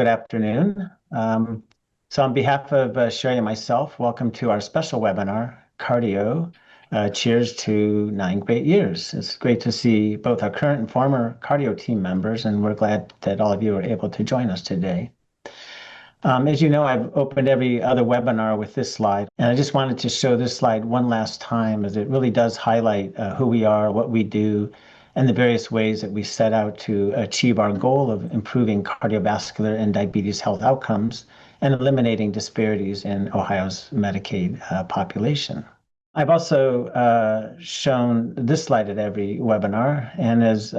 good afternoon. So on behalf of Shari and myself, welcome to our special webinar, Cardio. Cheers to 9 great years. It's great to see both our current and former Cardio team members, and we're glad that all of you are able to join us today. As you know, I've opened every other webinar with this slide, and I just wanted to show this slide one last time as it really does highlight who we are, what we do, and the various ways that we set out to achieve our goal of improving cardiovascular and diabetes health outcomes and eliminating disparities in Ohio's Medicaid population. I've also shown this slide at every webinar, and as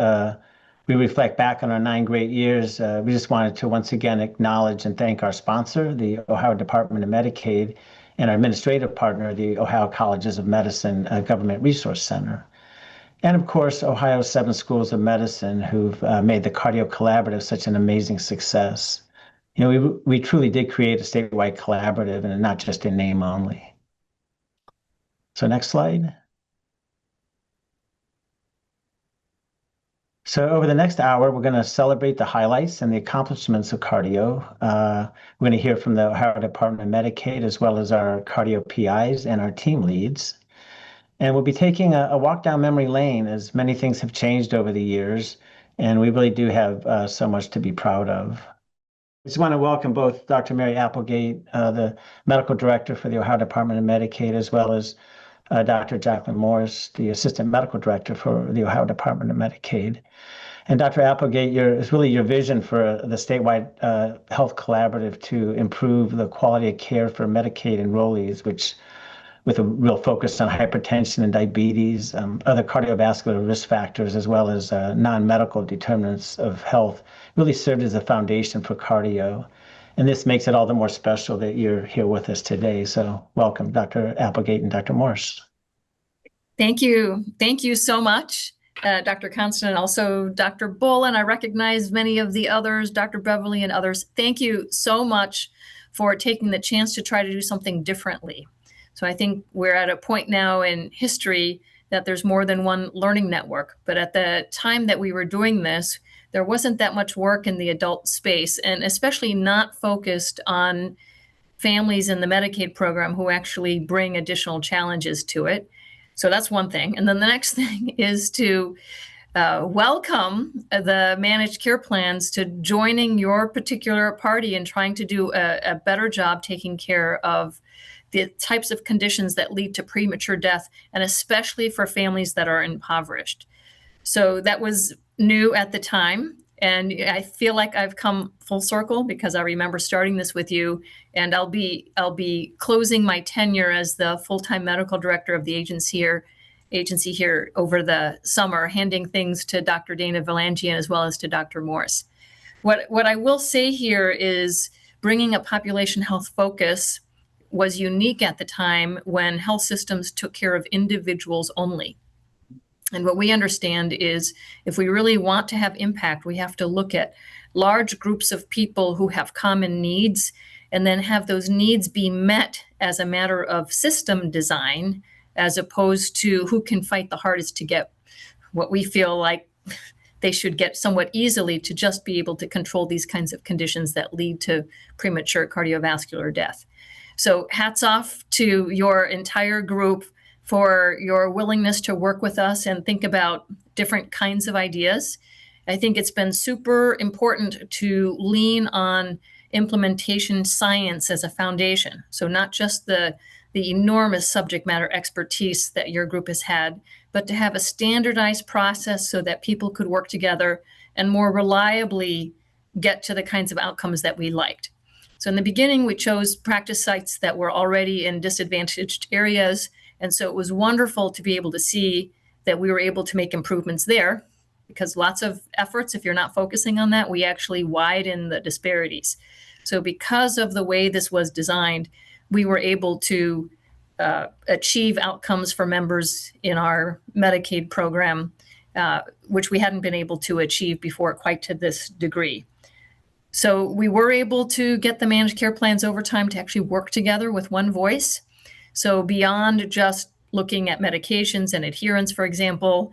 we reflect back on our 9 great years, we just wanted to once again acknowledge and thank our sponsor, the Ohio Department of Medicaid, and our administrative partner, the Ohio Colleges of Medicine Government Resource Center. And of course, Ohio's 7 schools of medicine who've made the Cardio Collaborative such an amazing success. You know, we truly did create a statewide collaborative and not just in name only. So next slide. So over the next hour, we're going to celebrate the highlights and the accomplishments of cardio. We're going to hear from the Ohio Department of Medicaid, as well as our cardio PIs and our team leads. And we'll be taking a walk down memory lane as many things have changed over the years, and we really do have so much to be proud of. I just want to welcome both Dr. Mary Applegate, the medical director for the Ohio Department of Medicaid, as well as Dr. Jacqueline Morris, the assistant medical director for the Ohio Department of Medicaid. And Dr. Applegate, it's really your vision for the statewide health collaborative to improve the quality of care for Medicaid enrollees, which with a real focus on hypertension and diabetes, other cardiovascular risk factors, as well as non-medical determinants of health, really served as a foundation for cardio. And this makes it all the more special that you're here with us today. So welcome, Dr. Applegate and Dr. Morse. Thank you. Thank you so much, Dr. Konstan, and also Dr. Bolen. I recognize many of the others, Dr. Beverly and others. Thank you so much for taking the chance to try to do something differently. So I think we're at a point now in history that there's more than one learning network. But at the time that we were doing this, there wasn't that much work in the adult space, and especially not focused on families in the Medicaid program who actually bring additional challenges to it. So that's one thing. And then the next thing is to welcome the managed care plans to joining your particular party and trying to do a better job taking care of the types of conditions that lead to premature death, and especially for families that are impoverished. So that was new at the time, and I feel like I've come full circle because I remember starting this with you, and I'll be closing my tenure as the full-time medical director of the agency here over the summer, handing things to Dr. Dana Valangian as well as to Dr. Morse. What I will say here is bringing a population health focus was unique at the time when health systems took care of individuals only. And what we understand is if we really want to have impact, we have to look at large groups of people who have common needs and then have those needs be met as a matter of system design, as opposed to who can fight the hardest to get what we feel like they should get somewhat easily to just be able to control these kinds of conditions that lead to premature cardiovascular death. So hats off to your entire group for your willingness to work with us and think about different kinds of ideas. I think it's been super important to lean on implementation science as a foundation. So not just the enormous subject matter expertise that your group has had, but to have a standardized process so that people could work together and more reliably get to the kinds of outcomes that we liked. So in the beginning, we chose practice sites that were already in disadvantaged areas. And so it was wonderful to be able to see that we were able to make improvements there, because lots of efforts, if you're not focusing on that, we actually widen the disparities. So because of the way this was designed, we were able to achieve outcomes for members in our Medicaid program, which we hadn't been able to achieve before quite to this degree. So we were able to get the managed care plans over time to actually work together with one voice. So beyond just looking at medications and adherence, for example,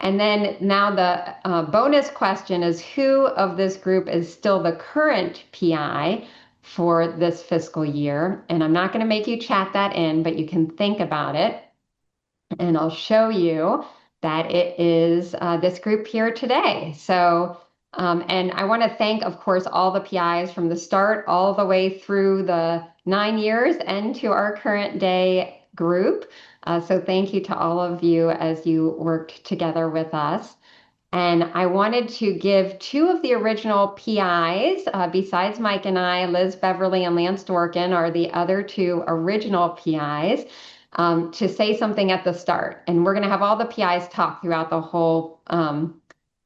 And then now the bonus question is, who of this group is still the current PI for this fiscal year? And I'm not going to make you chat that in, but you can think about it. And I'll show you that it is this group here today. So, and I want to thank, of course, all the PIs from the start all the way through the 9 years and to our current day group. So thank you to all of you as you worked together with us. And I wanted to give two of the original PIs, besides Mike and I, Liz Beverly and Lance Dworkin are the other two original PIs, to say something at the start. And we're going to have all the PIs talk throughout the whole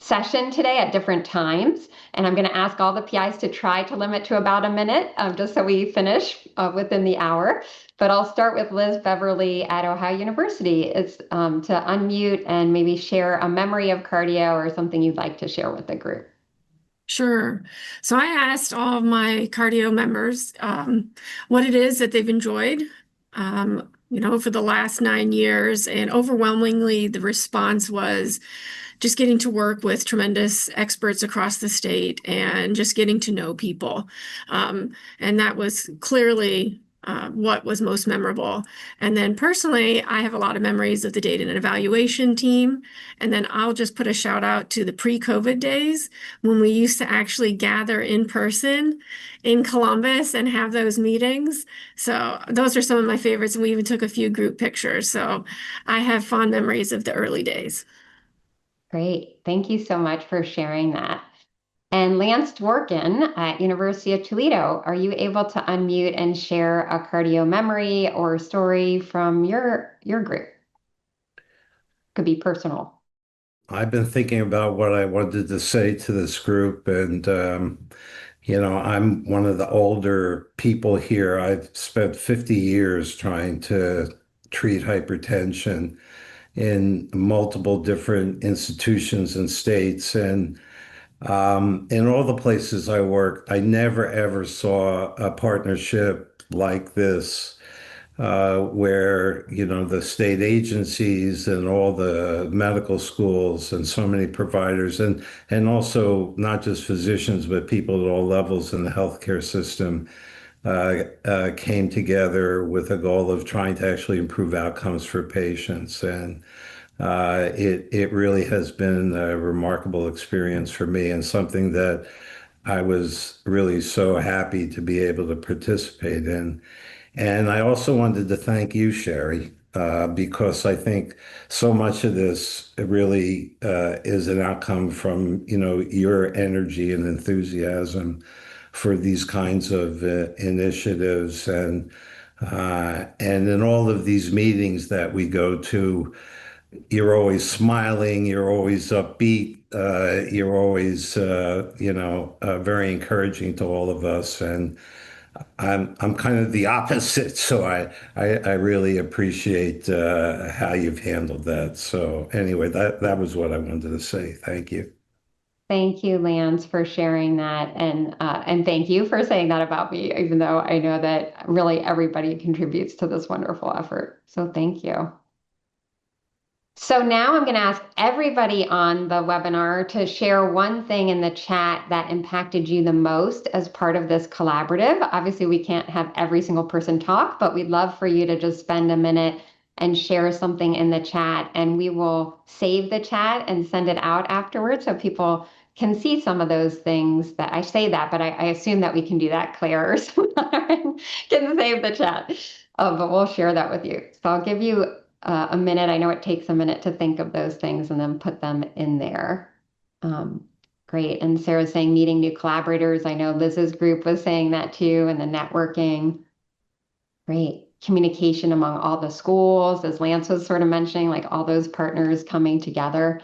session today at different times. And I'm going to ask all the PIs to try to limit to about a minute, just so we finish within the hour. But I'll start with Liz Beverly at Ohio University. It's to unmute and maybe share a memory of cardio or something you'd like to share with the group. Sure. So I asked all of my cardio members what it is that they've enjoyed, for the last 9 years. And overwhelmingly, the response was just getting to work with tremendous experts across the state and just getting to know people. And that was clearly what was most memorable. And then personally, I have a lot of memories of the data and evaluation team. And then I'll just put a shout out to the pre-COVID days when we used to actually gather in person in Columbus and have those meetings. So those are some of my favorites. And we even took a few group pictures. So I have fond memories of the early days. Great. Thank you so much for sharing that. And Lance Dworkin at University of Toledo, are you able to unmute and share a cardio memory or story from your group? Could be personal. I've been thinking about what I wanted to say to this group, and I'm one of the older people here. I've spent 50 years trying to treat hypertension in multiple different institutions and states. And in all the places I worked, I never ever saw a partnership like this, where, the state agencies and all the medical schools and so many providers and also not just physicians, but people at all levels in the healthcare system came together with a goal of trying to actually improve outcomes for patients. And it really has been a remarkable experience for me, and something that I was really so happy to be able to participate in. And I also wanted to thank you, Shari, because I think so much of this really is an outcome from, your energy and enthusiasm for these kinds of initiatives. And in all of these meetings that we go to, you're always smiling, you're always upbeat, you're always, very encouraging to all of us. And I'm kind of the opposite, so I really appreciate how you've handled that. So anyway, that was what I wanted to say. Thank you. Thank you, Lance, for sharing that. And thank you for saying that about me, even though I know that really everybody contributes to this wonderful effort. So thank you. So now I'm going to ask everybody on the webinar to share one thing in the chat that impacted you the most as part of this collaborative. Obviously, we can't have every single person talk, but we'd love for you to just spend a minute and share something in the chat, and we will save the chat and send it out afterwards so people can see some of those things. That I say that, but I assume that we can do that, Claire, so can save the chat, but we'll share that with you. So I'll give you a minute. I know it takes a minute to think of those things and then put them in there. Great. And Sarah's saying meeting new collaborators. I know Liz's group was saying that too, and the networking. Great. Communication among all the schools, as Lance was sort of mentioning, like all those partners coming together.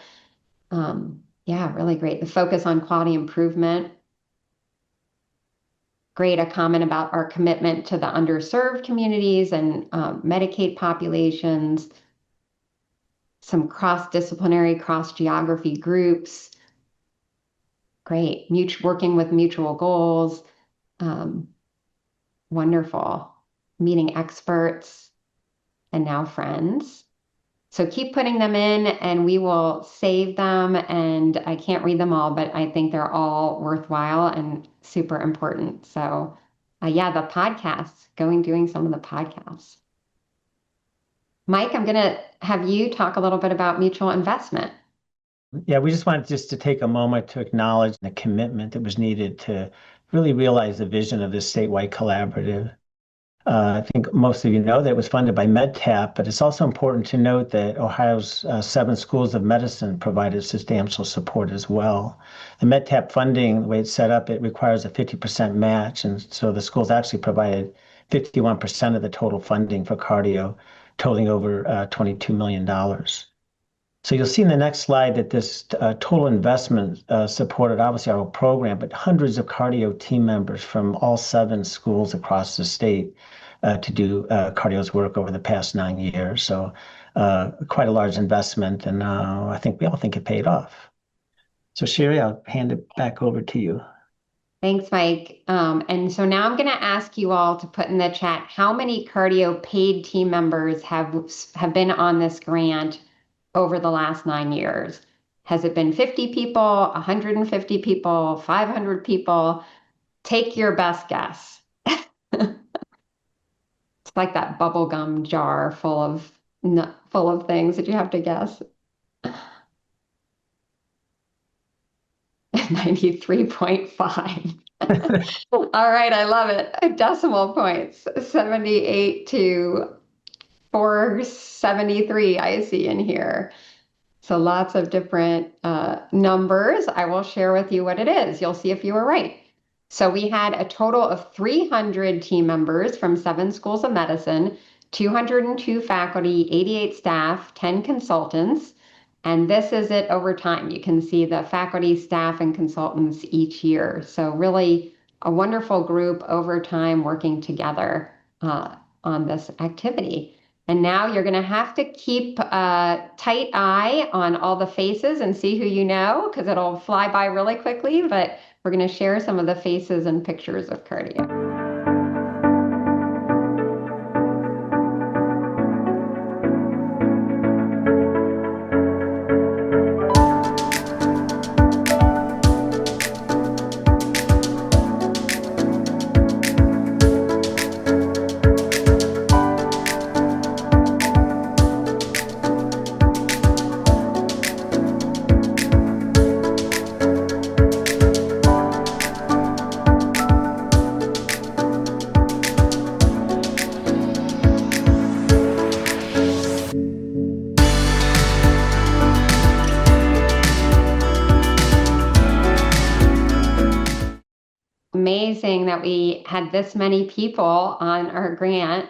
Yeah, really great. The focus on quality improvement. Great. A comment about our commitment to the underserved communities and Medicaid populations. Some cross-disciplinary, cross-geography groups. Great. Working with mutual goals. Wonderful. Meeting experts and now friends. So keep putting them in and we will save them. And I can't read them all, but I think they're all worthwhile and super important. So yeah, the podcasts, doing some of the podcasts. Mike, I'm going to have you talk a little bit about mutual investment. Yeah, we just wanted to take a moment to acknowledge the commitment that was needed to really realize the vision of this statewide collaborative. I think most of you know that it was funded by MedTap, but it's also important to note that Ohio's 7 schools of medicine provided substantial support as well. The MedTap funding, the way it's set up, it requires a 50% match, and so the schools actually provided 51% of the total funding for cardio, totaling over $22 million. So you'll see in the next slide that this total investment supported obviously our whole program, but hundreds of cardio team members from all 7 schools across the state to do cardio's work over the past 9 years. So quite a large investment, and I think we all think it paid off. So Shari, I'll hand it back over to you. Thanks, Mike. And so now I'm going to ask you all to put in the chat how many cardio paid team members have been on this grant over the last 9 years. Has it been 50 people, 150 people, 500 people? Take your best guess. It's like that bubble gum jar full of things that you have to guess. 93.5. All right, I love it. Decimal points, 78 to 473 I see in here. So lots of different numbers. I will share with you what it is. You'll see if you were right. So we had a total of 300 team members from 7 schools of medicine, 202 faculty, 88 staff, 10 consultants. And this is it over time. You can see the faculty, staff, and consultants each year. So really a wonderful group over time working together on this activity. And now you're going to have to keep a tight eye on all the faces and see who you know, because it'll fly by really quickly. But we're going to share some of the faces and pictures of cardio. Amazing that we had this many people on our grant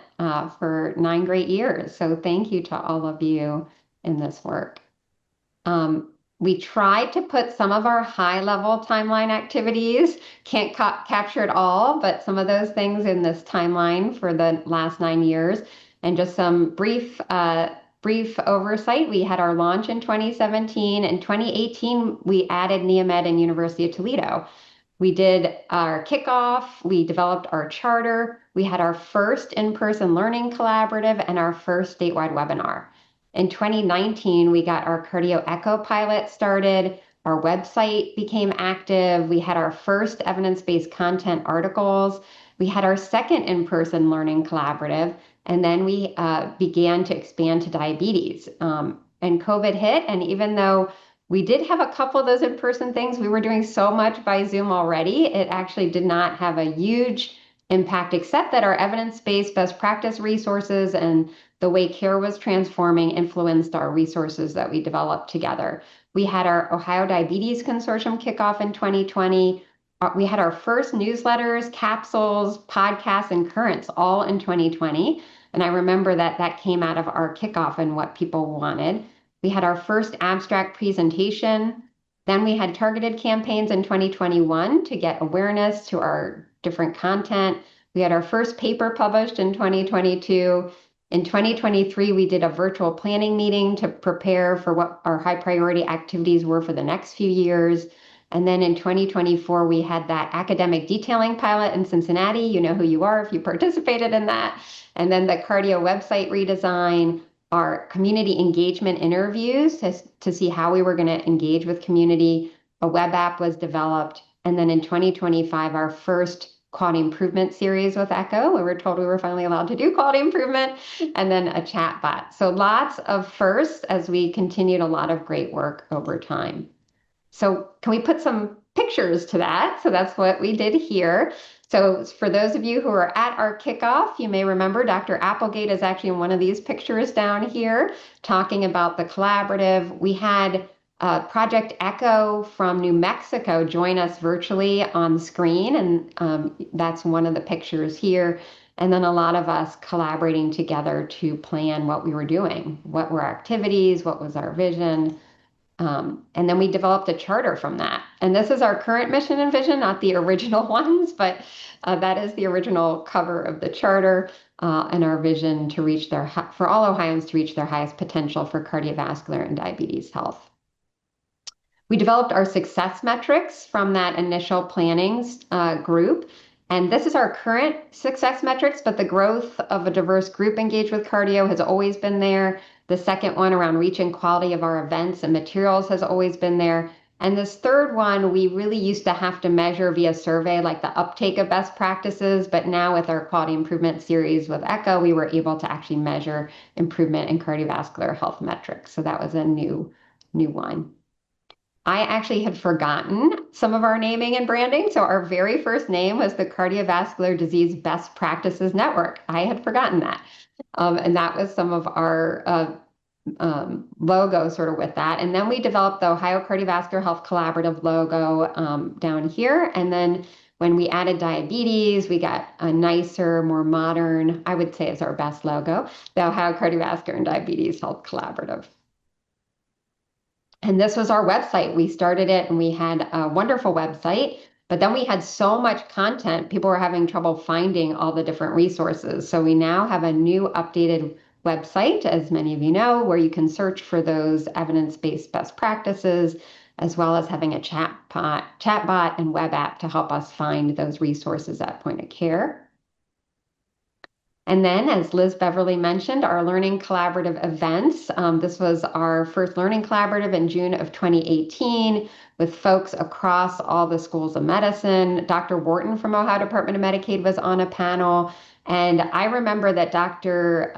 for 9 great years. So thank you to all of you in this work. We tried to put some of our high-level timeline activities, can't capture it all, but some of those things in this timeline for the last 9 years. And just some brief oversight. We had our launch in 2017. In 2018, we added NeoMed and University of Toledo. We did our kickoff, we developed our charter, we had our first in-person learning collaborative and our first statewide webinar. In 2019, we got our Cardio Echo pilot started, our website became active, we had our first evidence-based content articles, we had our second in-person learning collaborative, and then we began to expand to diabetes. And COVID hit, and even though we did have a couple of those in-person things, we were doing so much by Zoom already, it actually did not have a huge impact, except that our evidence-based best practice resources and the way care was transforming influenced our resources that we developed together. We had our Ohio Diabetes Consortium kickoff in 2020. We had our first newsletters, capsules, podcasts, and currents all in 2020. And I remember that came out of our kickoff and what people wanted. We had our first abstract presentation. Then we had targeted campaigns in 2021 to get awareness to our different content. We had our first paper published in 2022. In 2023, we did a virtual planning meeting to prepare for what our high priority activities were for the next few years. And then in 2024, we had that academic detailing pilot in Cincinnati. You know who you are if you participated in that. And then the cardio website redesign, our community engagement interviews to see how we were going to engage with community. A web app was developed. And then in 2025, our first quality improvement series with Echo. We were told we were finally allowed to do quality improvement, and then a chat bot. So lots of firsts as we continued a lot of great work over time. So can we put some pictures to that? So that's what we did here. So for those of you who are at our kickoff, you may remember Dr. Applegate is actually in one of these pictures down here talking about the collaborative. We had Project Echo from New Mexico join us virtually on screen, and that's one of the pictures here. And then a lot of us collaborating together to plan what we were doing, what were our activities, what was our vision. And then we developed a charter from that. And this is our current mission and vision, not the original ones, but that is the original cover of the charter and our vision to reach for all Ohioans to reach their highest potential for cardiovascular and diabetes health. We developed our success metrics from that initial plannings group. And this is our current success metrics, but the growth of a diverse group engaged with cardio has always been there. The second one around reach and quality of our events and materials has always been there. And this third one, we really used to have to measure via survey, like the uptake of best practices. But now with our quality improvement series with Echo, we were able to actually measure improvement in cardiovascular health metrics. So that was a new one. I actually had forgotten some of our naming and branding. So our very first name was the Cardiovascular Disease Best Practices Network. I had forgotten that. And that was some of our logo sort of with that. And then we developed the Ohio Cardiovascular Health Collaborative logo down here. And then when we added diabetes, we got a nicer, more modern, I would say is our best logo, the Ohio Cardiovascular and Diabetes Health Collaborative. And this was our website. We started it and we had a wonderful website, but then we had so much content, people were having trouble finding all the different resources. So we now have a new updated website, as many of you know, where you can search for those evidence-based best practices, as well as having a chatbot and web app to help us find those resources at point of care. And then, as Liz Beverly mentioned, our Learning Collaborative events. This was our first Learning Collaborative in June of 2018 with folks across all the schools of medicine. Dr. Wharton from Ohio Department of Medicaid was on a panel. And I remember that Dr.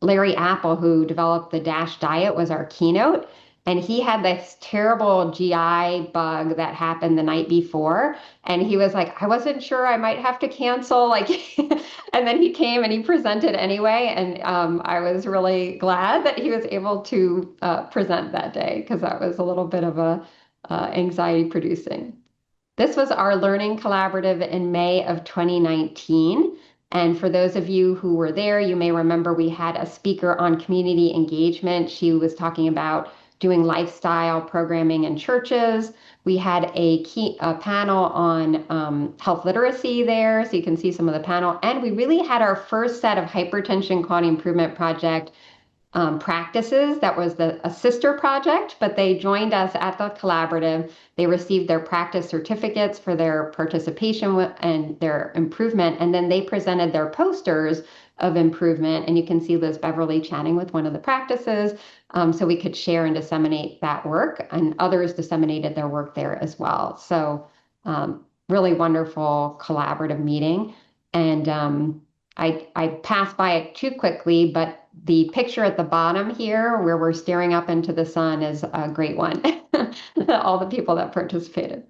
Larry Apple, who developed the DASH diet, was our keynote. And he had this terrible GI bug that happened the night before. And he was like, I wasn't sure, I might have to cancel. And then he came and he presented anyway. And I was really glad that he was able to present that day, because that was a little bit of a anxiety producing. This was our Learning Collaborative in May of 2019. And for those of you who were there, you may remember we had a speaker on community engagement. She was talking about doing lifestyle programming in churches. We had a panel on health literacy there, so you can see some of the panel. And we really had our first set of hypertension quality improvement project practices. That was a sister project, but they joined us at the collaborative. They received their practice certificates for their participation and their improvement, and then they presented their posters of improvement. And you can see Liz Beverly chatting with one of the practices, so we could share and disseminate that work, and others disseminated their work there as well. So really wonderful collaborative meeting. And I passed by it too quickly, but the picture at the bottom here where we're staring up into the sun is a great one. All the people that participated.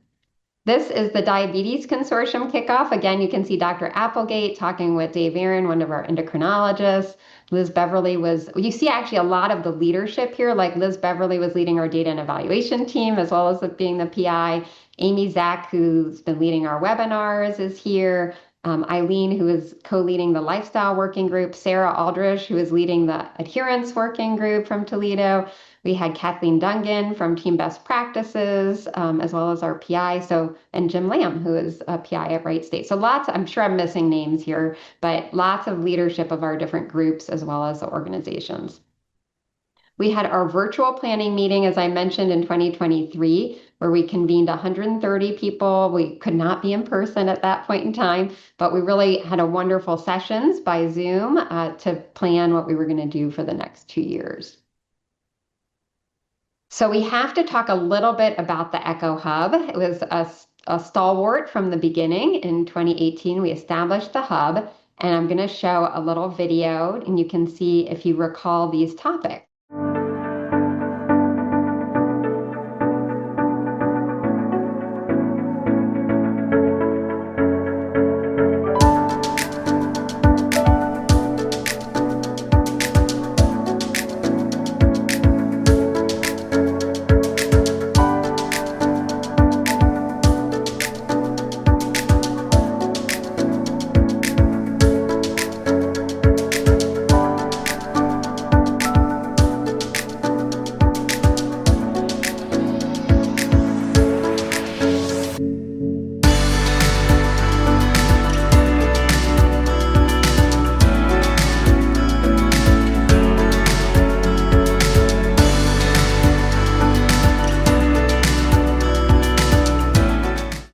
This is the Diabetes Consortium kickoff. Again, you can see Dr. Applegate talking with Dave Aaron, one of our endocrinologists. Liz Beverly you see actually a lot of the leadership here, like Liz Beverly was leading our data and evaluation team, as well as being the PI. Amy Zach, who's been leading our webinars, is here. Eileen, who is co-leading the lifestyle working group. Sarah Aldrich, who is leading the adherence working group from Toledo. We had Kathleen Dungan from Team Best Practices, as well as our PI. And Jim Lamb, who is a PI at Wright State. So lots, I'm sure I'm missing names here, but lots of leadership of our different groups as well as the organizations. We had our virtual planning meeting, as I mentioned, in 2023, where we convened 130 people. We could not be in person at that point in time, but we really had a wonderful sessions by Zoom to plan what we were going to do for the next 2 years. So we have to talk a little bit about the Echo Hub. It was a stalwart from the beginning. In 2018, we established the hub, and I'm going to show a little video, and you can see if you recall these topics.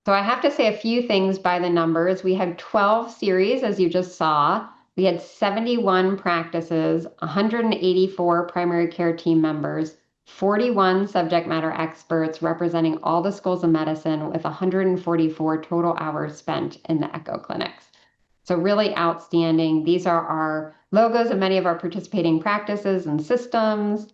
So I have to say a few things by the numbers. We had 12 series, as you just saw. We had 71 practices, 184 primary care team members, 41 subject matter experts representing all the schools of medicine, with 144 total hours spent in the Echo clinics. So really outstanding. These are our logos of many of our participating practices and systems.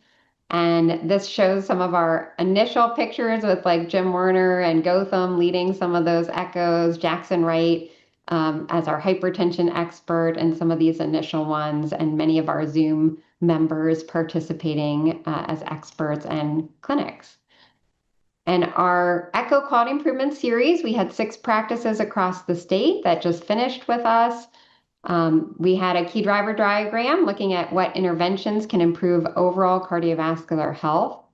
And this shows some of our initial pictures with like Jim Werner and Gotham leading some of those echoes, Jackson Wright as our hypertension expert, and some of these initial ones, and many of our Zoom members participating as experts and clinics. And our Echo Quality Improvement Series, we had 6 practices across the state that just finished with us. We had a key driver diagram looking at what interventions can improve overall cardiovascular health.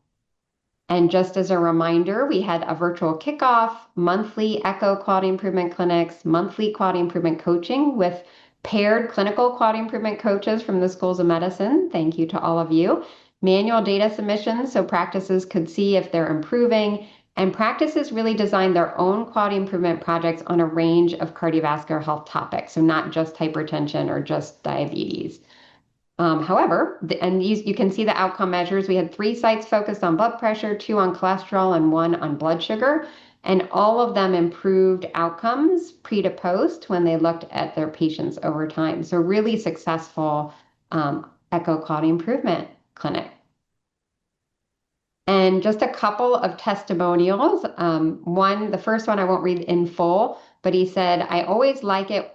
And just as a reminder, we had a virtual kickoff, monthly Echo quality improvement clinics, monthly quality improvement coaching with paired clinical quality improvement coaches from the schools of medicine. Thank you to all of you. Manual data submissions so practices could see if they're improving. And practices really designed their own quality improvement projects on a range of cardiovascular health topics, so not just hypertension or just diabetes. However, you can see the outcome measures. We had 3 sites focused on blood pressure, 2 on cholesterol, and 1 on blood sugar. And all of them improved outcomes pre to post when they looked at their patients over time. So really successful Echo quality improvement clinic. And just a couple of testimonials. The first one I won't read in full, but he said, I always like it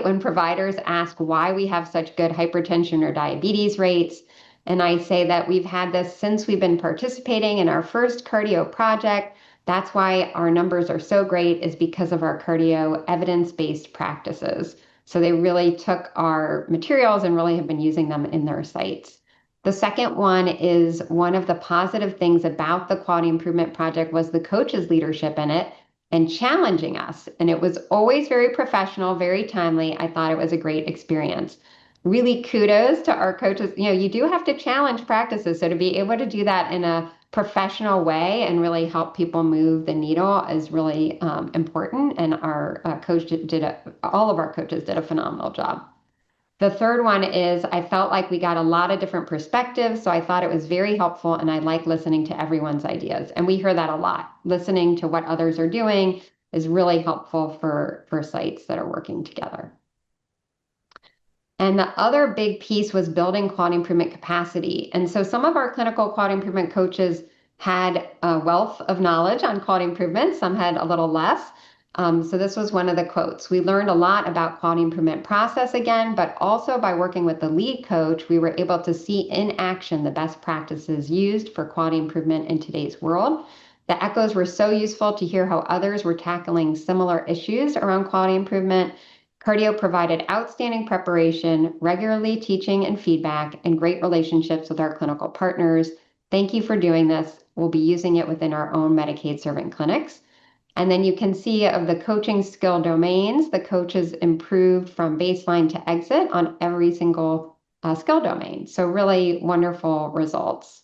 when providers ask why we have such good hypertension or diabetes rates. And I say that we've had this since we've been participating in our first cardio project. That's why our numbers are so great, is because of our cardio evidence-based practices. So they really took our materials and really have been using them in their sites. The second one is one of the positive things about the Quality Improvement Project was the coaches' leadership in it and challenging us. And it was always very professional, very timely. I thought it was a great experience. Really kudos to our coaches. You do have to challenge practices. So to be able to do that in a professional way and really help people move the needle is really important. And our all of our coaches did a phenomenal job. The third one is I felt like we got a lot of different perspectives, so I thought it was very helpful, and I like listening to everyone's ideas. And we hear that a lot. Listening to what others are doing is really helpful for sites that are working together. And the other big piece was building quality improvement capacity. And so some of our clinical quality improvement coaches had a wealth of knowledge on quality improvement. Some had a little less. So this was one of the quotes. We learned a lot about quality improvement process again, but also by working with the lead coach, we were able to see in action the best practices used for quality improvement in today's world. The echoes were so useful to hear how others were tackling similar issues around quality improvement. Cardio provided outstanding preparation, regularly teaching and feedback, and great relationships with our clinical partners. Thank you for doing this. We'll be using it within our own Medicaid serving clinics. And then you can see of the coaching skill domains, the coaches improved from baseline to exit on every single skill domain. So really wonderful results.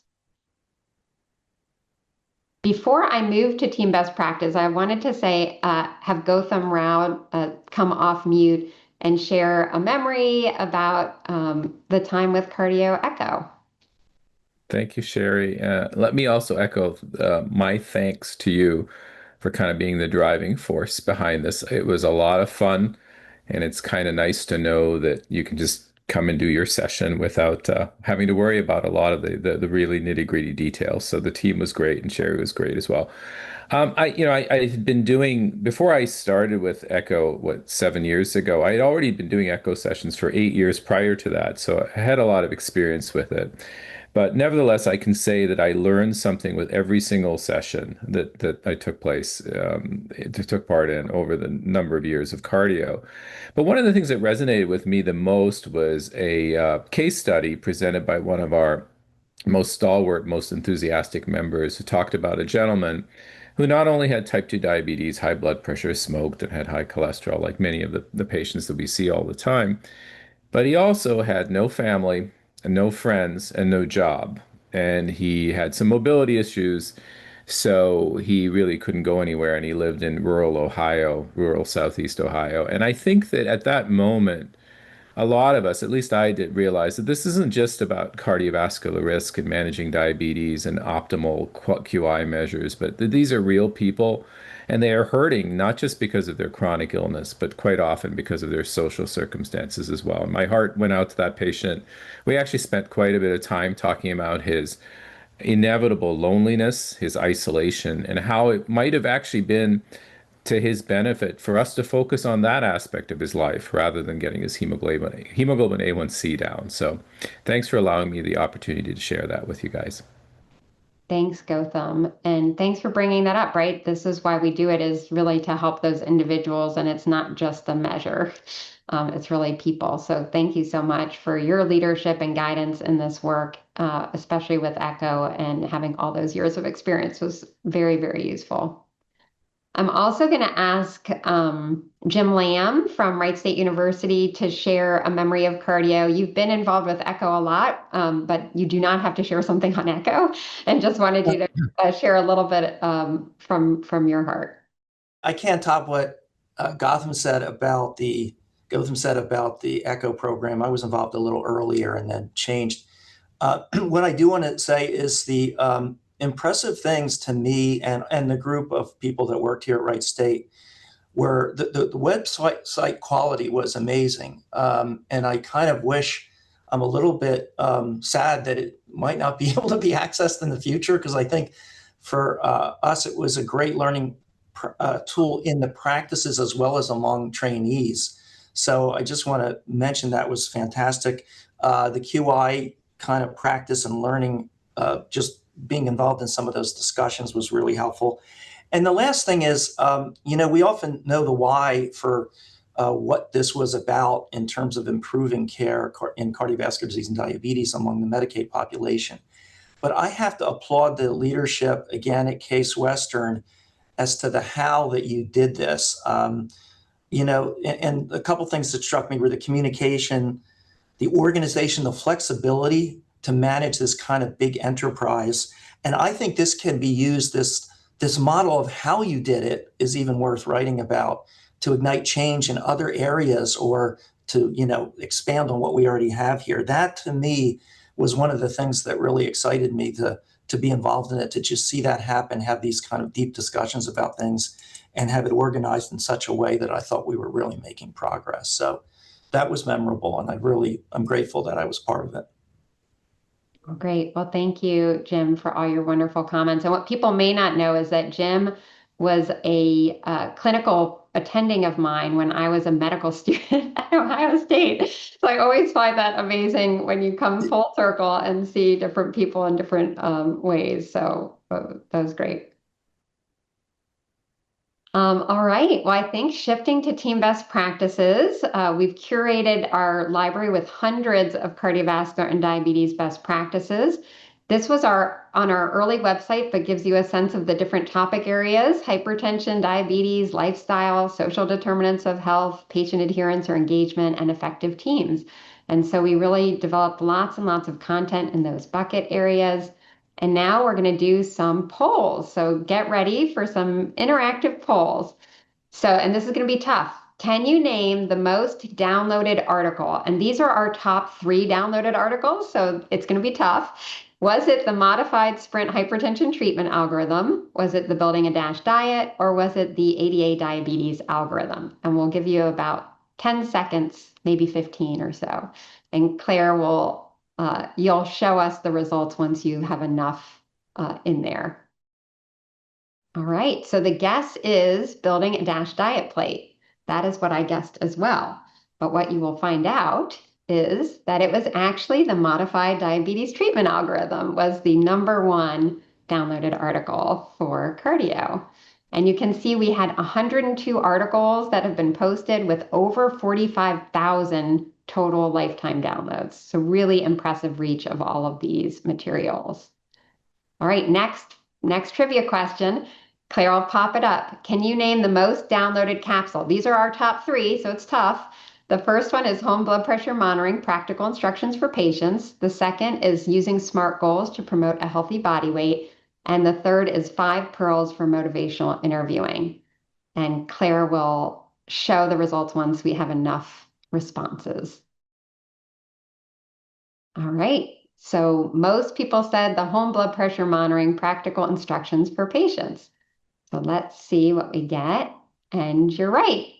Before I move to team best practice, I wanted to say, have Gautam Rao come off mute and share a memory about the time with Cardio Echo. Thank you, Shari. Let me also echo my thanks to you for kind of being the driving force behind this. It was a lot of fun, and it's kind of nice to know that you can just come and do your session without having to worry about a lot of the really nitty-gritty details. So the team was great, and Shari was great as well. I had been doing, before I started with Echo, 7 years ago, I had already been doing Echo sessions for 8 years prior to that. So I had a lot of experience with it. But nevertheless, I can say that I learned something with every single session that I took part in over the number of years of cardio. But one of the things that resonated with me the most was a case study presented by one of our most stalwart, most enthusiastic members, who talked about a gentleman who not only had type 2 diabetes, high blood pressure, smoked, and had high cholesterol, like many of the patients that we see all the time, but he also had no family, and no friends, and no job. And he had some mobility issues, so he really couldn't go anywhere. And he lived in rural Ohio, rural Southeast Ohio. And I think that at that moment, a lot of us, at least I did, realize that this isn't just about cardiovascular risk and managing diabetes and optimal QI measures, but that these are real people, and they are hurting not just because of their chronic illness, but quite often because of their social circumstances as well. And my heart went out to that patient. We actually spent quite a bit of time talking about his inevitable loneliness, his isolation, and how it might have actually been to his benefit for us to focus on that aspect of his life rather than getting his hemoglobin A1C down. So thanks for allowing me the opportunity to share that with you guys. Thanks, Gautam. And thanks for bringing that up, right? This is why we do it, is really to help those individuals, and it's not just the measure. It's really people. So thank you so much for your leadership and guidance in this work, especially with Echo, and having all those years of experience was very, very useful. I'm also going to ask Jim Lamb from Wright State University to share a memory of cardio. You've been involved with Echo a lot, but you do not have to share something on Echo, and just wanted you to share a little bit from your heart. I can't top what Gautam said about the Echo program. I was involved a little earlier and then changed. What I do want to say is the impressive things to me and the group of people that worked here at Wright State were the website quality was amazing. And I kind of wish, I'm a little bit sad that it might not be able to be accessed in the future, because I think for us, it was a great learning tool in the practices as well as among trainees. So I just want to mention that was fantastic. The QI kind of practice and learning, just being involved in some of those discussions was really helpful. And the last thing is, we often know the why for what this was about in terms of improving care in cardiovascular disease and diabetes among the Medicaid population. But I have to applaud the leadership again at Case Western as to the how that you did this. And a couple things that struck me were the communication, the organization, the flexibility to manage this kind of big enterprise. And I think this can be used, this model of how you did it is even worth writing about, to ignite change in other areas or to, expand on what we already have here. That to me was one of the things that really excited me to be involved in it, to just see that happen, have these kind of deep discussions about things and have it organized in such a way that I thought we were really making progress. So that was memorable, and I'm grateful that I was part of it. Great. Well, thank you, Jim, for all your wonderful comments. And what people may not know is that Jim was a clinical attending of mine when I was a medical student at Ohio State. So I always find that amazing when you come full circle and see different people in different ways. So that was great. All right. Well, I think shifting to team best practices, we've curated our library with hundreds of cardiovascular and diabetes best practices. This was on our early website, but gives you a sense of the different topic areas: hypertension, diabetes, lifestyle, social determinants of health, patient adherence or engagement, and effective teams. And so we really developed lots and lots of content in those bucket areas. And now we're going to do some polls. So get ready for some interactive polls. So, and this is going to be tough. Can you name the most downloaded article? And these are our top 3 downloaded articles, so it's going to be tough. Was it the modified sprint hypertension treatment algorithm? Was it the building a DASH diet? Or was it the ADA diabetes algorithm? And we'll give you about 10 seconds, maybe 15 or so. And Claire will, you'll show us the results once you have enough in there. All right, so the guess is building a DASH diet plate. That is what I guessed as well. But what you will find out is that it was actually the modified diabetes treatment algorithm was the #1 downloaded article for cardio. And you can see we had 102 articles that have been posted with over 45,000 total lifetime downloads. So really impressive reach of all of these materials. All right, next trivia question. Claire will pop it up. Can you name the most downloaded capsule? These are our top 3, so it's tough. The first one is home blood pressure monitoring, practical instructions for patients. The second is using SMART goals to promote a healthy body weight. And the third is 5 pearls for motivational interviewing. And Claire will show the results once we have enough responses. All right. So most people said the home blood pressure monitoring, practical instructions for patients. So let's see what we get. And you're right.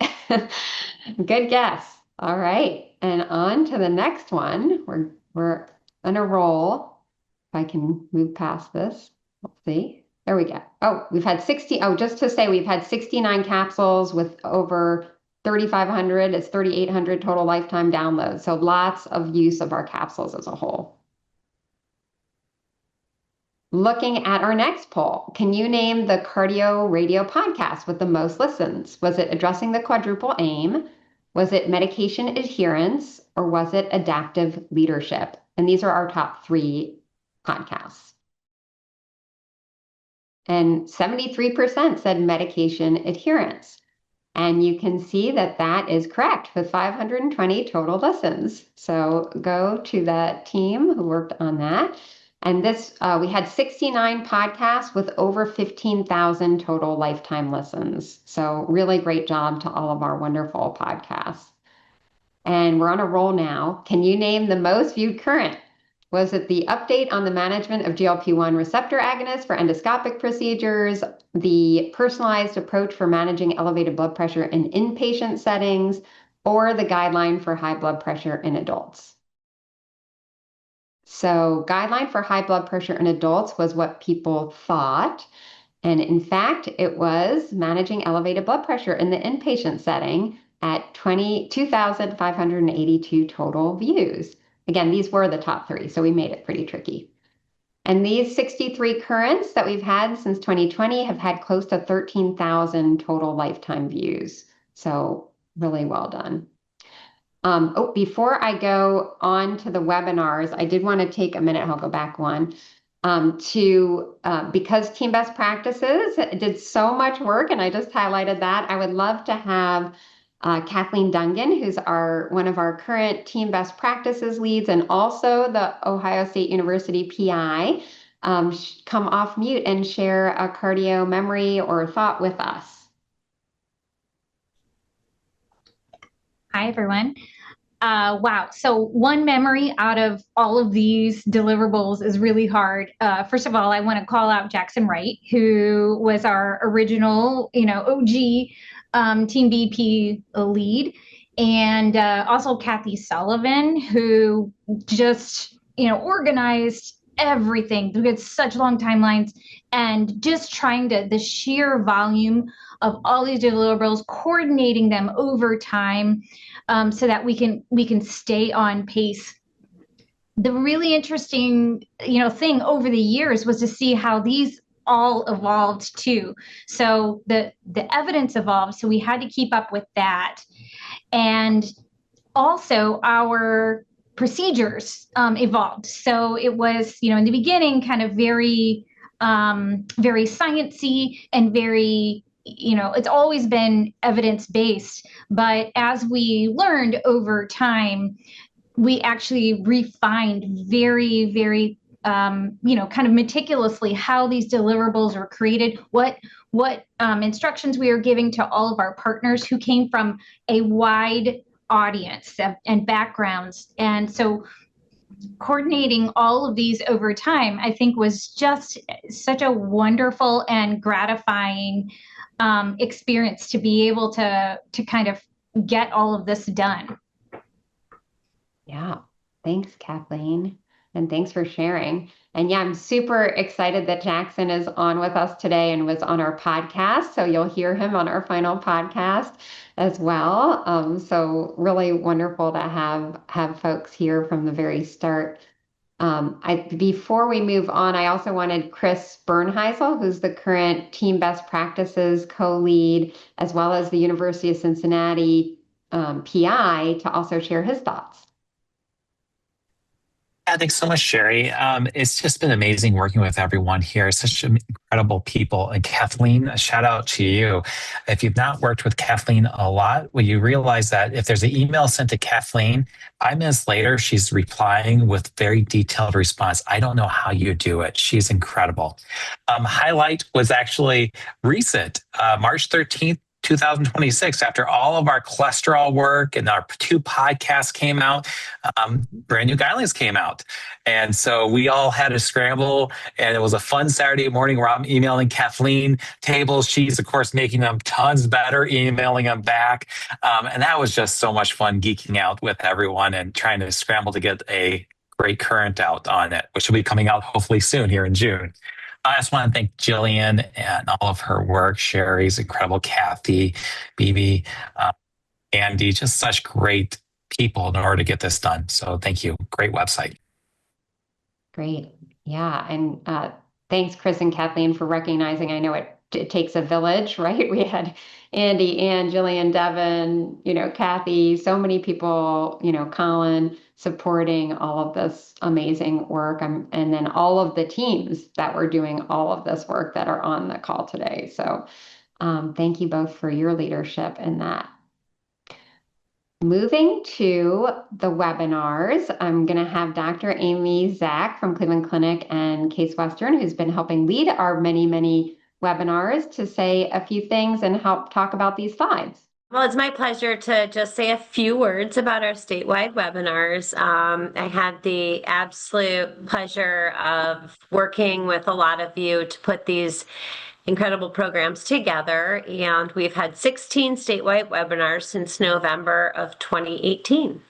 Good guess. All right. And on to the next one. We're on a roll. If I can move past this. Let's see. There we go. Oh, we've had 60. Oh, just to say we've had 69 capsules with over 3,500. It's 3,800 total lifetime downloads. So lots of use of our capsules as a whole. Looking at our next poll, can you name the cardio radio podcast with the most listens? Was it Addressing the Quadruple Aim? Was it Medication Adherence? Or was it Adaptive Leadership? And these are our top 3 podcasts. And 73% said Medication Adherence. And you can see that that is correct with 520 total listens. So go to the team who worked on that. And this, we had 69 podcasts with over 15,000 total lifetime listens. So really great job to all of our wonderful podcasts. And we're on a roll now. Can you name the most viewed current? Was it the update on the management of GLP-1 receptor agonists for endoscopic procedures, the personalized approach for managing elevated blood pressure in inpatient settings, or the guideline for high blood pressure in adults? So guideline for high blood pressure in adults was what people thought. And in fact, it was managing elevated blood pressure in the inpatient setting at 2,582 total views. Again, these were the top 3, so we made it pretty tricky. And these 63 currents that we've had since 2020 have had close to 13,000 total lifetime views. So really well done. Before I go on to the webinars, I did want to take a minute, I'll go back one, because Team Best Practices did so much work, and I just highlighted that, I would love to have Kathleen Dungan, who's one of our current Team Best Practices leads, and also the Ohio State University PI, come off mute and share a cardio memory or thought with us. Hi, everyone. Wow. So one memory out of all of these deliverables is really hard. First of all, I want to call out Jackson Wright, who was our original, OG Team BP lead, and also Kathy Sullivan, who just, organized everything. We had such long timelines, and just trying the sheer volume of all these deliverables, coordinating them over time, so that we can stay on pace. The really interesting, thing over the years was to see how these all evolved too. So the evidence evolved, so we had to keep up with that, and also our procedures evolved. So it was, in the beginning, kind of very sciencey and very, it's always been evidence-based, but as we learned over time, we actually refined very, very, kind of meticulously how these deliverables were created, what instructions we are giving to all of our partners who came from a wide audience and backgrounds. And so coordinating all of these over time, I think, was just such a wonderful and gratifying experience to be able to kind of get all of this done. Yeah, thanks, Kathleen. And thanks for sharing. And yeah, I'm super excited that Jackson is on with us today and was on our podcast. So you'll hear him on our final podcast as well. So really wonderful to have folks here from the very start. Before we move on, I also wanted Chris Bernheisel, who's the current Team Best Practices co-lead, as well as the University of Cincinnati PI, to also share his thoughts. Yeah, thanks so much, Shari. It's just been amazing working with everyone here. Such incredible people. And Kathleen, a shout out to you. If you've not worked with Kathleen a lot, will you realize that if there's an email sent to Kathleen, 5 minutes later, she's replying with very detailed response. I don't know how you do it. She's incredible. Highlight was actually recent, March 13th, 2026, after all of our cholesterol work and our 2 podcasts came out, brand new guidelines came out. And so we all had to scramble, and it was a fun Saturday morning where I'm emailing Kathleen tables. She's, of course, making them tons better, emailing them back. And that was just so much fun geeking out with everyone and trying to scramble to get a great current out on it, which will be coming out hopefully soon here in June. I just want to thank Jillian and all of her work, Shari's incredible, Kathy, BB, Andy, just such great people in order to get this done. So thank you. Great website. Great. Yeah. And thanks, Chris and Kathleen, for recognizing. I know it takes a village, right? We had Andy, Ann, Jillian, Devin, Kathy, so many people, Colin, supporting all of this amazing work. And then all of the teams that were doing all of this work that are on the call today. So thank you both for your leadership in that. Moving to the webinars, I'm going to have Dr. Amy Zach from Cleveland Clinic and Case Western, who's been helping lead our many, many webinars, to say a few things and help talk about these slides. Well, it's my pleasure to just say a few words about our statewide webinars. I had the absolute pleasure of working with a lot of you to put these incredible programs together, and we've had 16 statewide webinars since November of 2018.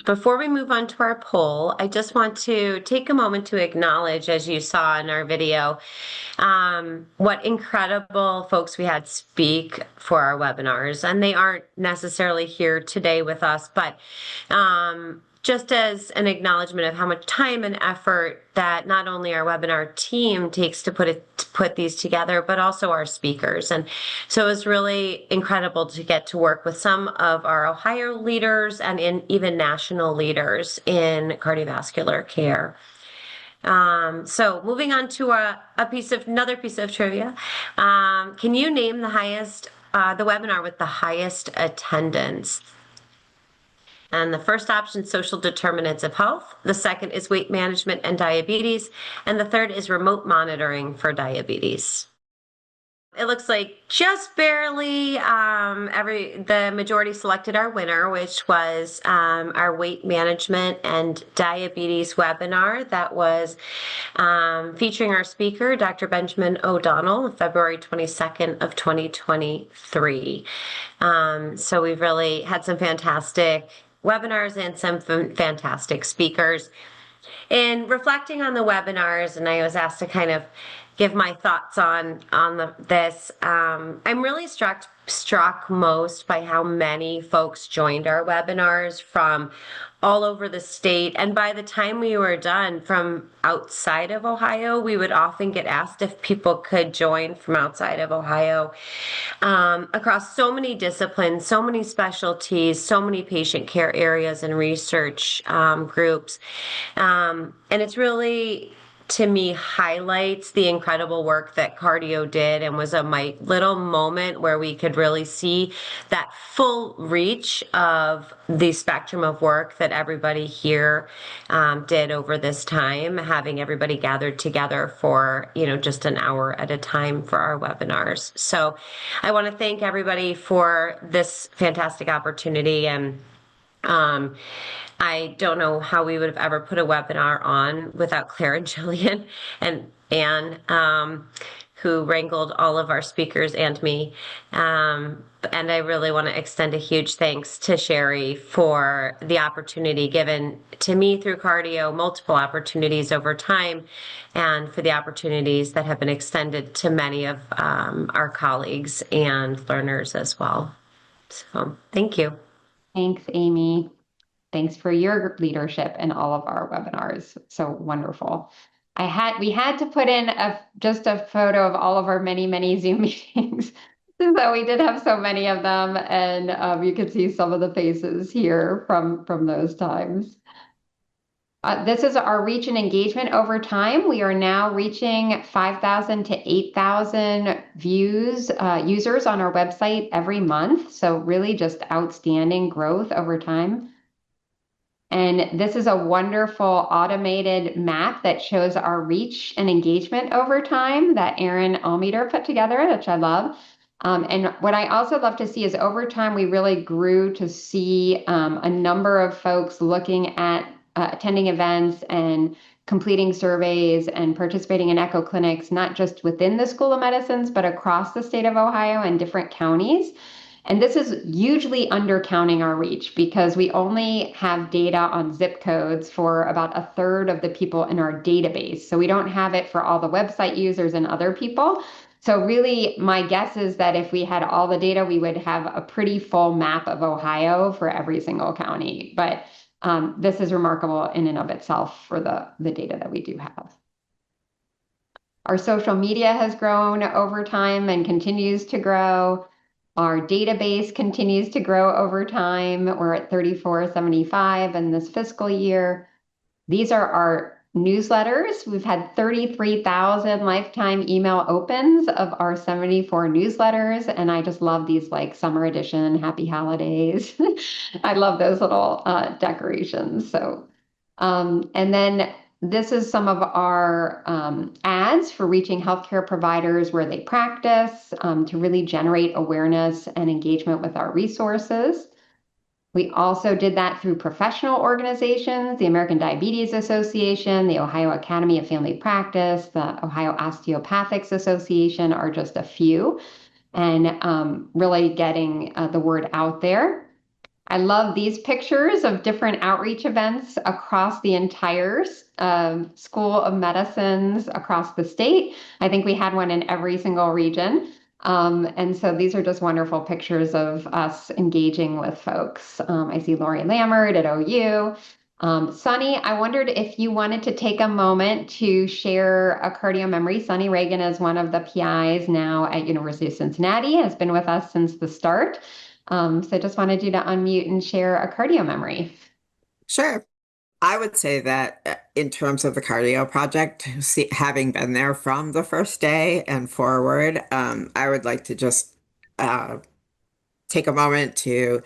Before we move on to our poll, I just want to take a moment to acknowledge, as you saw in our video, what incredible folks we had speak for our webinars. And they aren't necessarily here today with us, but just as an acknowledgement of how much time and effort that not only our webinar team takes to put these together, but also our speakers. And so it was really incredible to get to work with some of our Ohio leaders and even national leaders in cardiovascular care. So moving on to another piece of trivia. Can you name the webinar with the highest attendance? And the first option, social determinants of health. The second is weight management and diabetes. And the third is remote monitoring for diabetes. It looks like just barely the majority selected our winner, which was our weight management and diabetes webinar that was featuring our speaker, Dr. Benjamin O'Donnell, February 22nd of 2023. So we've really had some fantastic webinars and some fantastic speakers. In reflecting on the webinars, and I was asked to kind of give my thoughts on this, I'm really struck most by how many folks joined our webinars from all over the state. And by the time we were done, from outside of Ohio, we would often get asked if people could join from outside of Ohio, across so many disciplines, so many specialties, so many patient care areas and research groups. And it's really, to me, highlights the incredible work that Cardio did, and was a little moment where we could really see that full reach of the spectrum of work that everybody here did over this time, having everybody gathered together for, just an hour at a time for our webinars. So I want to thank everybody for this fantastic opportunity, and I don't know how we would have ever put a webinar on without Claire and Jillian and Anne, who wrangled all of our speakers and me. And I really want to extend a huge thanks to Shari for the opportunity given to me through Cardio, multiple opportunities over time, and for the opportunities that have been extended to many of our colleagues and learners as well. So thank you. Thanks, Amy. Thanks for your leadership in all of our webinars. So wonderful. We had to put in just a photo of all of our many, many Zoom meetings. So we did have so many of them, and you can see some of the faces here from those times. This is our reach and engagement over time. We are now reaching 5,000 to 8,000 views, users on our website every month. So really just outstanding growth over time. And this is a wonderful automated map that shows our reach and engagement over time that Erin Almeter put together, which I love. And what I also love to see is over time, we really grew to see a number of folks looking at attending events and completing surveys and participating in echo clinics, not just within the School of Medicines, but across the state of Ohio and different counties. And this is hugely undercounting our reach because we only have data on zip codes for about a third of the people in our database. So we don't have it for all the website users and other people. So really, my guess is that if we had all the data, we would have a pretty full map of Ohio for every single county. But this is remarkable in and of itself for the data that we do have. Our social media has grown over time and continues to grow. Our database continues to grow over time. We're at 3,475 in this fiscal year. These are our newsletters. We've had 33,000 lifetime email opens of our 74 newsletters. And I just love these like summer edition, happy holidays. I love those little decorations. So, and then this is some of our ads for reaching healthcare providers where they practice to really generate awareness and engagement with our resources. We also did that through professional organizations, the American Diabetes Association, the Ohio Academy of Family Practice, the Ohio Osteopathics Association are just a few, and really getting the word out there. I love these pictures of different outreach events across the entire School of Medicines across the state. I think we had one in every single region. And so these are just wonderful pictures of us engaging with folks. I see Lori Lammert at OU. Sunny, I wondered if you wanted to take a moment to share a cardio memory. Sunny Reagan is one of the PIs now at University of Cincinnati, has been with us since the start. So I just wanted you to unmute and share a cardio memory. Sure. I would say that in terms of the cardio project, having been there from the first day and forward, I would like to just take a moment to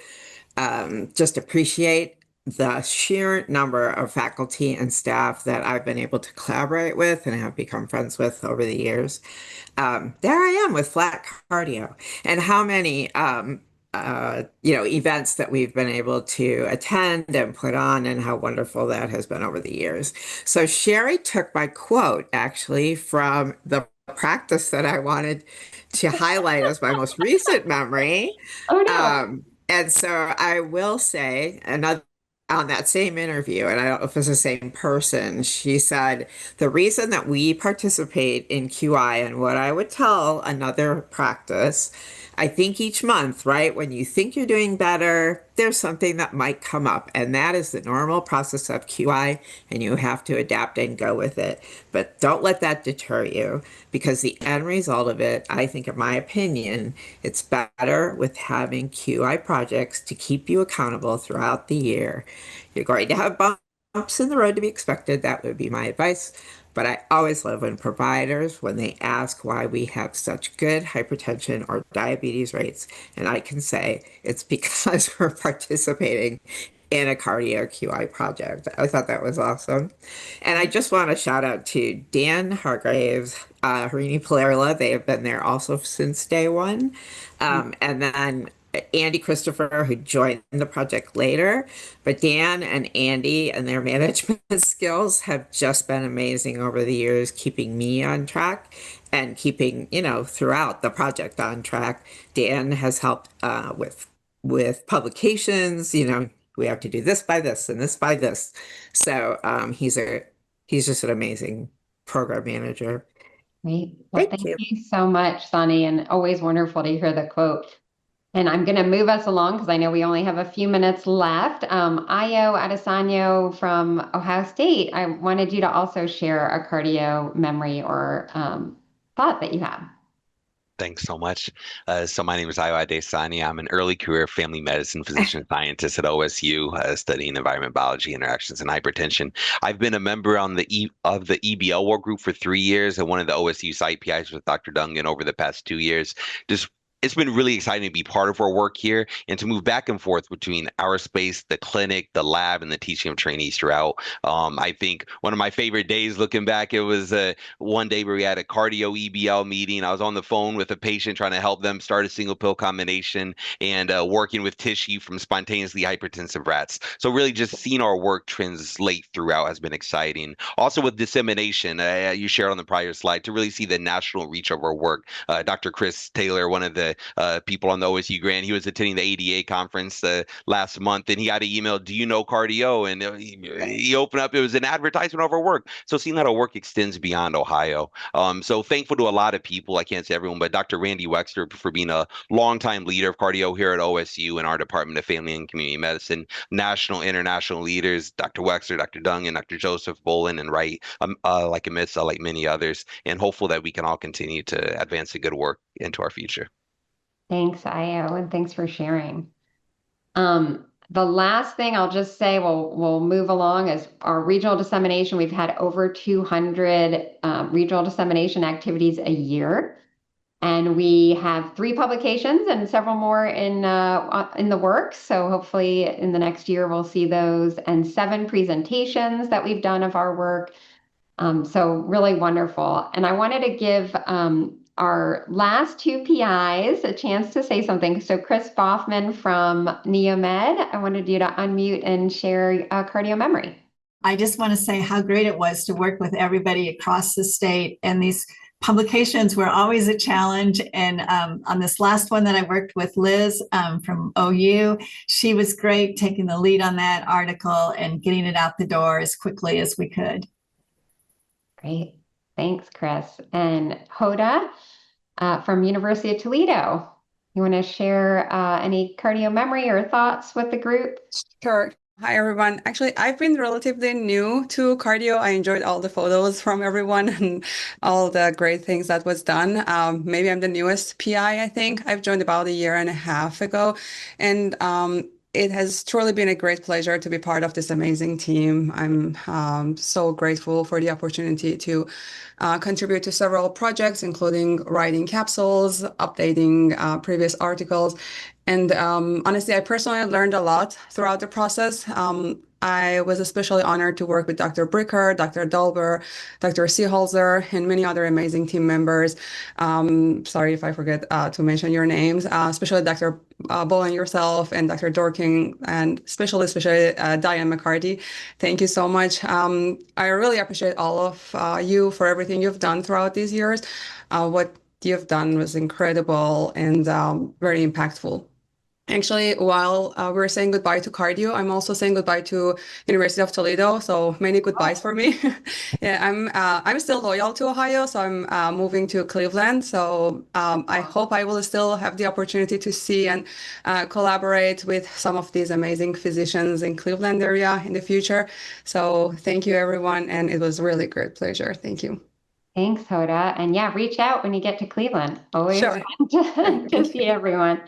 just appreciate the sheer number of faculty and staff that I've been able to collaborate with and have become friends with over the years. There I am with flat cardio, and how many events that we've been able to attend and put on, and how wonderful that has been over the years. So Shari took my quote actually from the practice that I wanted to highlight as my most recent memory. Oh no. And so I will say another on that same interview, and I don't know if it's the same person, she said, the reason that we participate in QI and what I would tell another practice, I think each month, right, when you think you're doing better, there's something that might come up. And that is the normal process of QI, and you have to adapt and go with it. But don't let that deter you, because the end result of it, I think, in my opinion, it's better with having QI projects to keep you accountable throughout the year. You're going to have bumps in the road to be expected. That would be my advice. But I always love when providers, when they ask why we have such good hypertension or diabetes rates, and I can say it's because we're participating in a cardio QI project. I thought that was awesome. And I just want to shout out to Dan Hargraves, Harini Palerla. They have been there also since day one. And then Andy Christopher, who joined the project later. But Dan and Andy and their management skills have just been amazing over the years, keeping me on track and keeping, throughout the project on track. Dan has helped with publications, we have to do this by this and this by this. So he's just an amazing program manager. Great. Well, thank you so much, Sunny, and always wonderful to hear the quote. And I'm going to move us along because I know we only have a few minutes left. Ayo Adesanya from Ohio State, I wanted you to also share a cardio memory or thought that you have. Thanks so much. So my name is Ayo Adesanya. I'm an early career family medicine physician scientist at OSU, studying environment biology, interactions, and hypertension. I've been a member on the EBL work group for 3 years and one of the OSU site PIs with Dr. Dungan over the past 2 years. It's been really exciting to be part of our work here and to move back and forth between our space, the clinic, the lab, and the teaching of trainees throughout. I think one of my favorite days looking back, it was one day where we had a cardio EBL meeting. I was on the phone with a patient trying to help them start a single pill combination and working with tissue from spontaneously hypertensive rats. So really just seeing our work translate throughout has been exciting. Also with dissemination, you shared on the prior slide, to really see the national reach of our work. Dr. Chris Taylor, one of the people on the OSU grant, he was attending the ADA conference last month, and he got an email, do you know Cardio? And he opened up, it was an advertisement of our work. So seeing that our work extends beyond Ohio. So thankful to a lot of people, I can't say everyone, but Dr. Randy Wexler for being a longtime leader of cardio here at OSU in our Department of Family and Community Medicine, national, international leaders, Dr. Wexler, Dr. Dungan, Dr. Joseph Bolen, and Wright, like Amisa, like many others, and hopeful that we can all continue to advance the good work into our future. Thanks, Ayo, and thanks for sharing. The last thing I'll just say, we'll move along, is our regional dissemination. We've had over 200 regional dissemination activities a year, and we have 3 publications and several more in the works. So hopefully in the next year we'll see those, and 7 presentations that we've done of our work. So really wonderful. And I wanted to give our last 2 PIs a chance to say something. So Chris Boffman from Neomed, I wanted you to unmute and share a cardio memory. I just want to say how great it was to work with everybody across the state, and these publications were always a challenge. And on this last one that I worked with Liz from OU, she was great taking the lead on that article and getting it out the door as quickly as we could. Great. Thanks, Chris. And Hoda from University of Toledo, you want to share any cardio memory or thoughts with the group? Sure. Hi, everyone. Actually, I've been relatively new to cardio. I enjoyed all the photos from everyone and all the great things that was done. Maybe I'm the newest PI, I think. I've joined about a year and a half ago. And it has truly been a great pleasure to be part of this amazing team. I'm so grateful for the opportunity to contribute to several projects, including writing capsules, updating previous articles. And honestly, I personally learned a lot throughout the process. I was especially honored to work with Dr. Bricker, Dr. Dolber, Dr. Seeholzer, and many other amazing team members. Sorry if I forget to mention your names, especially Dr. Bolen yourself and Dr. Dorking, and especially Diane McCarty. Thank you so much. I really appreciate all of you for everything you've done throughout these years. What you've done was incredible and very impactful. Actually, while we're saying goodbye to cardio, I'm also saying goodbye to University of Toledo. So many goodbyes for me. Yeah, I'm still loyal to Ohio, so I'm moving to Cleveland. So I hope I will still have the opportunity to see and collaborate with some of these amazing physicians in Cleveland area in the future. So thank you, everyone, and it was really great pleasure. Thank you. Thanks, Hoda. And yeah, reach out when you get to Cleveland. Always Sure. fun to see everyone.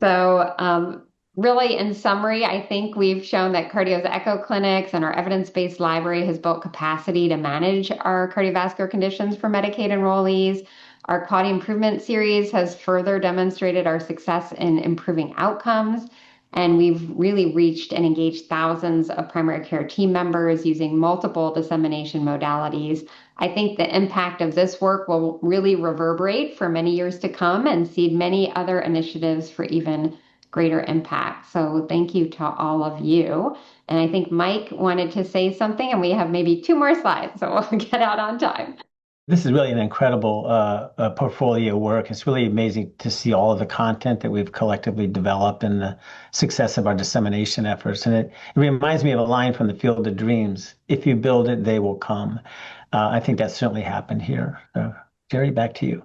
So really, in summary, I think we've shown that Cardio's echo clinics and our evidence-based library has built capacity to manage our cardiovascular conditions for Medicaid enrollees. Our quality improvement series has further demonstrated our success in improving outcomes. And we've really reached and engaged thousands of primary care team members using multiple dissemination modalities. I think the impact of this work will really reverberate for many years to come and seed many other initiatives for even greater impact. So thank you to all of you. And I think Mike wanted to say something, and we have maybe 2 more slides, so we'll get out on time. This is really an incredible portfolio work. It's really amazing to see all of the content that we've collectively developed and the success of our dissemination efforts. And it reminds me of a line from the Field of Dreams: if you build it, they will come. I think that certainly happened here. Shari, back to you.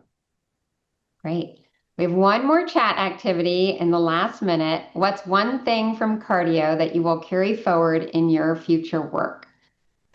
Great. We have one more chat activity in the last minute. What's one thing from cardio that you will carry forward in your future work?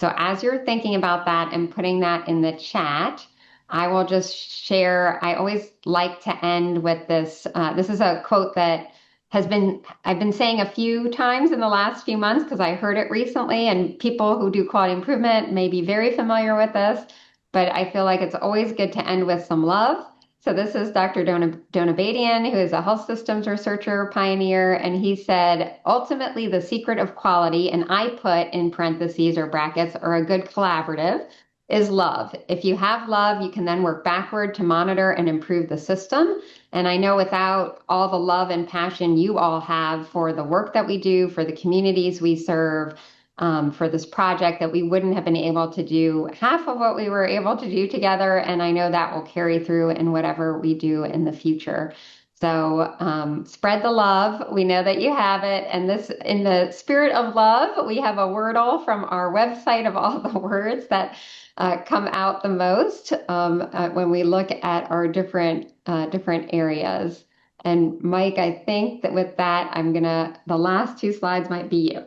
So as you're thinking about that and putting that in the chat, I will just share. I always like to end with this. This is a quote that I've been saying a few times in the last few months because I heard it recently, and people who do quality improvement may be very familiar with this, but I feel like it's always good to end with some love. So this is Dr. Donabadian, who is a health systems researcher, pioneer, and he said, ultimately the secret of quality, and I put in parentheses or brackets, or a good collaborative, is love. If you have love, you can then work backward to monitor and improve the system. And I know without all the love and passion you all have for the work that we do, for the communities we serve, for this project, that we wouldn't have been able to do half of what we were able to do together. And I know that will carry through in whatever we do in the future. So spread the love. We know that you have it. And this, in the spirit of love, we have a wordle from our website of all the words that come out the most when we look at our different areas. And Mike, I think that with that, the last 2 slides might be you.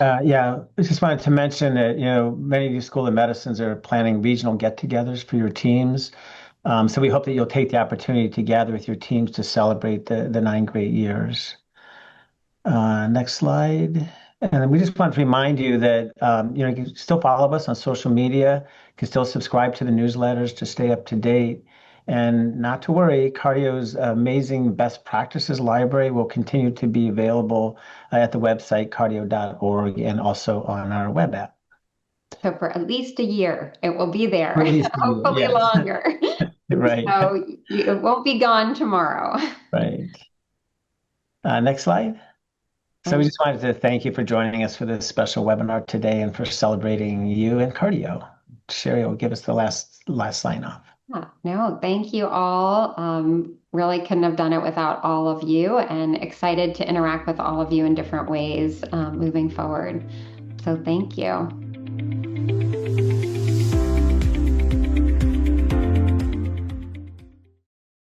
Yeah, I just wanted to mention that, many of you School of Medicines are planning regional get-togethers for your teams. So we hope that you'll take the opportunity to gather with your teams to celebrate the 9 great years. Next slide. And we just want to remind you that, you can still follow us on social media, you can still subscribe to the newsletters to stay up to date. And not to worry, Cardio's amazing best practices library will continue to be available at the website cardio.org and also on our web app. So for at least a year, it will be there. For at least a year, hopefully yes. longer. Right. So it won't be gone tomorrow. Right. Next slide. So we just wanted to thank you for joining us for this special webinar today and for celebrating you and cardio. Shari will give us the last sign off. No, thank you all. Really couldn't have done it without all of you, and excited to interact with all of you in different ways moving forward. So thank you.